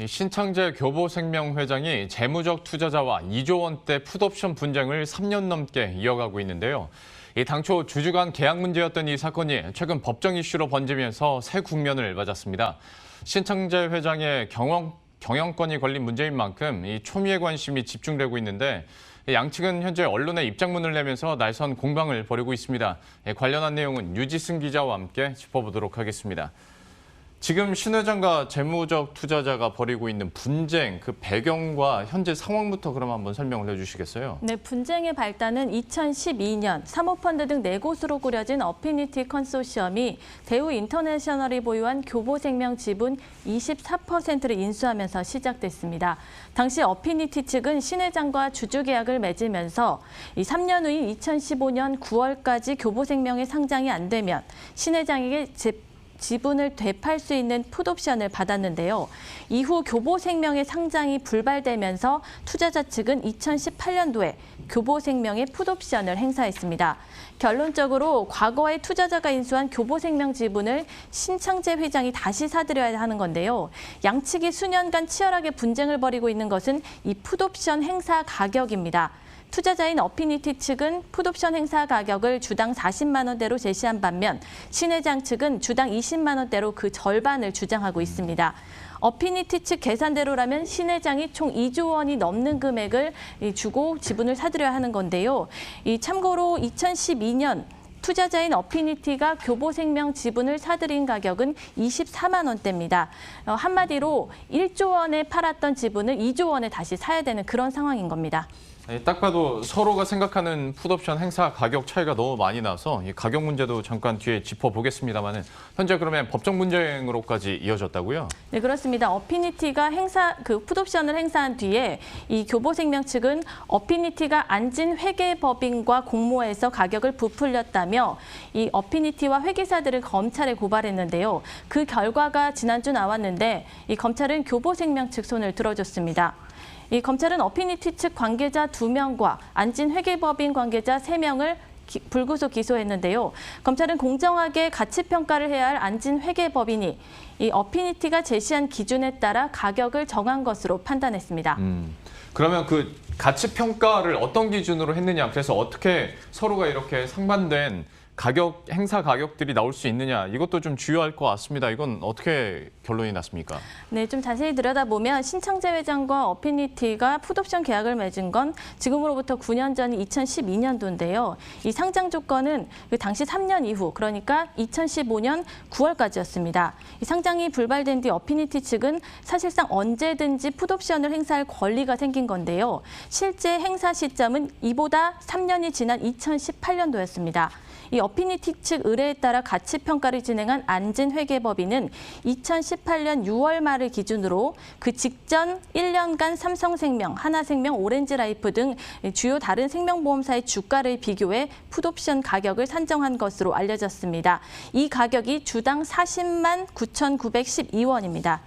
신창재 교보생명 회장이 재무적 투자자와 2조 원대 풋옵션 분쟁을 3년 넘게 이어가고 있는데요. 당초 주주 간 계약 문제였던 이 사건이 최근 법정 이슈로 번지면서 새 국면을 맞았습니다. 신창재 회장의 경영권이 걸린 문제인 만큼 이 초미의 관심이 집중되고 있는데 양측은 현재 언론에 입장문을 내면서 날선 공방을 벌이고 있습니다. 관련한 내용은 유지승 기자와 함께 짚어보도록 하겠습니다. 지금 신 회장과 재무적 투자자가 벌이고 있는 분쟁, 그 배경과 현재 상황부터 그럼 한번 설명을 해주시겠어요? 네, 분쟁의 발단은 2012년 사모펀드 등 4곳으로 꾸려진 어피니티 컨소시엄이 대우 인터내셔널이 보유한 교보생명 지분 24%를 인수하면서 시작됐습니다. 당시 어피니티 측은 신 회장과 주주 계약을 맺으면서 3년 후인 2015년 9월까지 교보생명의 상장이 안 되면 신 회장에게 지분을 되팔 수 있는 풋옵션을 받았는데요. 이후 교보생명의 상장이 불발되면서 투자자 측은 2018년도에 교보생명의 풋옵션을 행사했습니다. 결론적으로 과거에 투자자가 인수한 교보생명 지분을 신창재 회장이 다시 사들여야 하는 건데요. 양측이 수년간 치열하게 분쟁을 벌이고 있는 것은 이 풋옵션 행사 가격입니다. 투자자인 어피니티 측은 풋옵션 행사 가격을 주당 40만 원대로 제시한 반면 신 회장 측은 주당 20만 원대로 그 절반을 주장하고 있습니다. 어피니티 측 계산대로라면 신 회장이 총 2조 원이 넘는 금액을 주고 지분을 사들여야 하는 건데요. 참고로 2012년 투자자인 어피니티가 교보생명 지분을 사들인 가격은 24만 원대입니다. 한마디로 1조 원에 팔았던 지분을 2조 원에 다시 사야 되는 그런 상황인 겁니다. 딱 봐도 서로가 생각하는 풋옵션 행사 가격 차이가 너무 많이 나서 이 가격 문제도 잠깐 뒤에 짚어보겠습니다만 현재 그러면 법정 분쟁으로까지 이어졌다고요? 네, 그렇습니다. 어피니티가 풋옵션을 행사한 뒤에 이 교보생명 측은 어피니티가 안진 회계법인과 공모해서 가격을 부풀렸다며 이 어피니티와 회계사들을 검찰에 고발했는데요. 그 결과가 지난주 나왔는데 이 검찰은 교보생명 측 손을 들어줬습니다. 이 검찰은 어피니티 측 관계자 2명과 안진 회계법인 관계자 3명을 불구속 기소했는데요. 검찰은 공정하게 가치평가를 해야 할 안진 회계법인이 이 어피니티가 제시한 기준에 따라 가격을 정한 것으로 판단했습니다. 그러면 그 가치평가를 어떤 기준으로 했느냐, 그래서 어떻게 서로가 이렇게 상반된 행사 가격들이 나올 수 있느냐, 이것도 좀 주요할 것 같습니다. 이건 어떻게 결론이 났습니까? 네, 좀 자세히 들여다보면 신창재 회장과 어피니티가 풋옵션 계약을 맺은 건 지금으로부터 9년 전 2012년도인데요. 이 상장 조건은 그 당시 3년 이후, 그러니까 2015년 9월까지였습니다. 이 상장이 불발된 뒤 어피니티 측은 사실상 언제든지 풋옵션을 행사할 권리가 생긴 건데요. 실제 행사 시점은 이보다 3년이 지난 2018년도였습니다. 이 어피니티 측 의뢰에 따라 가치평가를 진행한 안진 회계법인은 2018년 6월 말을 기준으로 그 직전 1년간 삼성생명, 하나생명, 오렌지라이프 등 주요 다른 생명보험사의 주가를 비교해 풋옵션 가격을 산정한 것으로 알려졌습니다. 이 가격이 주당 40만 9,912원입니다.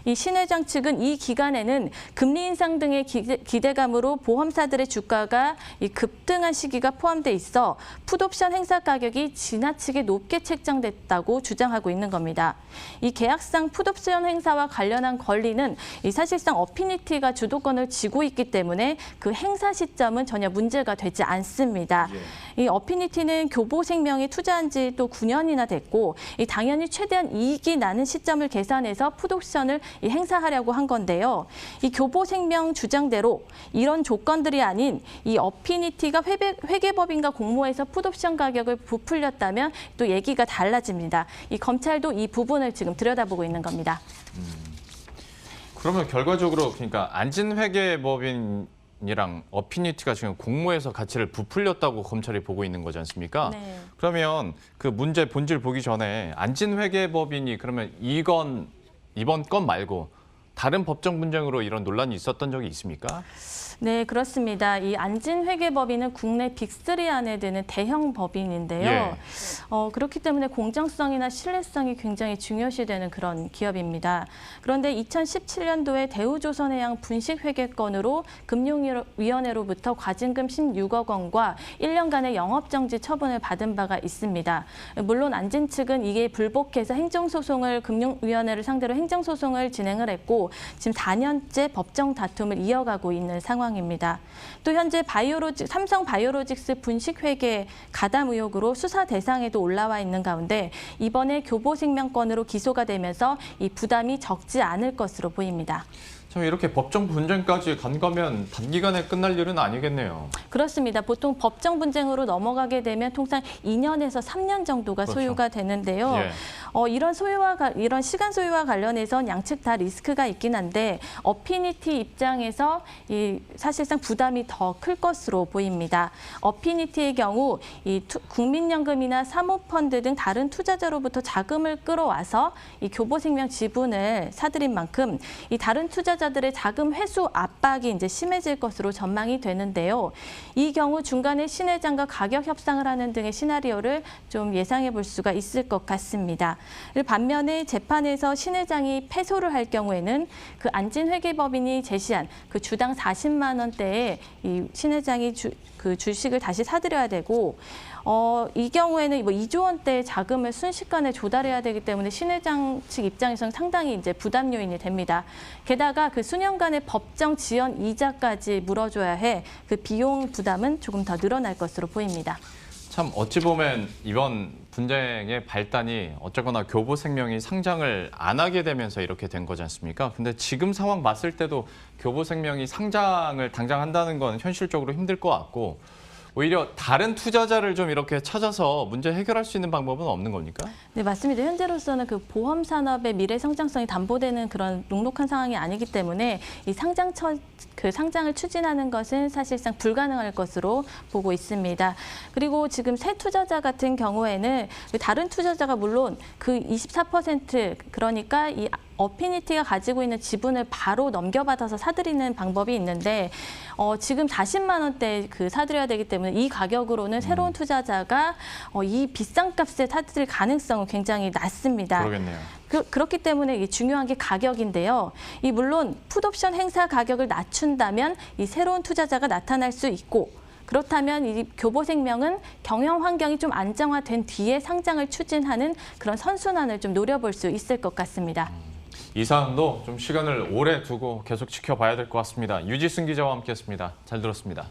이 신 회장 측은 이 기간에는 금리 인상 등의 기대감으로 보험사들의 주가가 급등한 시기가 포함돼 있어 풋옵션 행사 가격이 지나치게 높게 책정됐다고 주장하고 있는 겁니다. 이 계약상 풋옵션 행사와 관련한 권리는 사실상 어피니티가 주도권을 쥐고 있기 때문에 그 행사 시점은 전혀 문제가 되지 않습니다. 이 어피니티는 교보생명에 투자한 지 또 9년이나 됐고 당연히 최대한 이익이 나는 시점을 계산해서 풋옵션을 행사하려고 한 건데요. 이 교보생명 주장대로 이런 조건들이 아닌 이 어피니티가 회계법인과 공모해서 풋옵션 가격을 부풀렸다면 또 얘기가 달라집니다. 이 검찰도 이 부분을 지금 들여다보고 있는 겁니다. 그러면 결과적으로 그러니까 안진 회계법인 이랑 어피니티가 지금 공모해서 가치를 부풀렸다고 검찰이 보고 있는 거지 않습니까? 네. 그러면 그 문제 본질 보기 전에 안진 회계법인이 그러면 이번 건 말고 다른 법정 분쟁으로 이런 논란이 있었던 적이 있습니까? 네, 그렇습니다. 이 안진회계법인은 국내 빅3 안에 드는 대형 법인인데요. 예. 그렇기 때문에 공정성이나 신뢰성이 굉장히 중요시되는 그런 기업입니다. 그런데 2017년도에 대우조선해양 분식회계 건으로 금융위원회로부터 과징금 16억 원과 1년간의 영업정지 처분을 받은 바가 있습니다. 물론 안진 측은 이게 불복해서 금융위원회를 상대로 행정소송을 진행을 했고 지금 4년째 법정 다툼을 이어가고 있는 상황입니다. 또 현재 삼성 바이오로직스 분식회계 가담 의혹으로 수사 대상에도 올라와 있는 가운데 이번에 교보생명 건으로 기소가 되면서 이 부담이 적지 않을 것으로 보입니다. 참 이렇게 법정 분쟁까지 간 거면 단기간에 끝날 일은 아니겠네요. 그렇습니다. 보통 법정 분쟁으로 넘어가게 되면 통상 2년에서 3년 정도가 그렇죠. 소요가 되는데요. 예. 이런 시간 소요와 관련해선 양측 다 리스크가 있긴 한데 어피니티 입장에서 사실상 부담이 더 클 것으로 보입니다. 어피니티의 경우 국민연금이나 사모펀드 등 다른 투자자로부터 자금을 끌어와서 이 교보생명 지분을 사들인 만큼 이 다른 투자자들의 자금 회수 압박이 이제 심해질 것으로 전망이 되는데요. 이 경우 중간에 신회장과 가격 협상을 하는 등의 시나리오를 좀 예상해 볼 수가 있을 것 같습니다. 반면에 재판에서 신회장이 패소를 할 경우에는 그 안진회계법인이 제시한 그 주당 40만 원대의 이 신회장이 그 주식을 다시 사들여야 되고 이 경우에는 2조 원대의 자금을 순식간에 조달해야 되기 때문에 신회장 측 입장에서는 상당히 이제 부담 요인이 됩니다. 게다가 그 수년간의 법정 지연 이자까지 물어줘야 해 그 비용 부담은 조금 더 늘어날 것으로 보입니다. 참 어찌 보면 이번 분쟁의 발단이 어쩌거나 교보생명이 상장을 안 하게 되면서 이렇게 된 거지 않습니까? 근데 지금 상황 봤을 때도 교보생명이 상장을 당장 한다는 건 현실적으로 힘들 것 같고 오히려 다른 투자자를 좀 이렇게 찾아서 문제 해결할 수 있는 방법은 없는 겁니까? 네, 맞습니다. 현재로서는 그 보험 산업의 미래 성장성이 담보되는 그런 녹록한 상황이 아니기 때문에 이 상장을 추진하는 것은 사실상 불가능할 것으로 보고 있습니다. 그리고 지금 새 투자자 같은 경우에는 다른 투자자가 물론 그 24% 그러니까 이 어피니티가 가지고 있는 지분을 바로 넘겨받아서 사들이는 방법이 있는데 지금 40만 원대 그 사들여야 되기 때문에 이 가격으로는 새로운 투자자가 이 비싼 값에 사들일 가능성은 굉장히 낮습니다. 그러겠네요. 그렇기 때문에 이 중요한 게 가격인데요. 물론 풋옵션 행사 가격을 낮춘다면 이 새로운 투자자가 나타날 수 있고 그렇다면 이 교보생명은 경영 환경이 좀 안정화된 뒤에 상장을 추진하는 그런 선순환을 좀 노려볼 수 있을 것 같습니다. 이 사안도 좀 시간을 오래 두고 계속 지켜봐야 될 것 같습니다. 유지승 기자와 함께했습니다. 잘 들었습니다.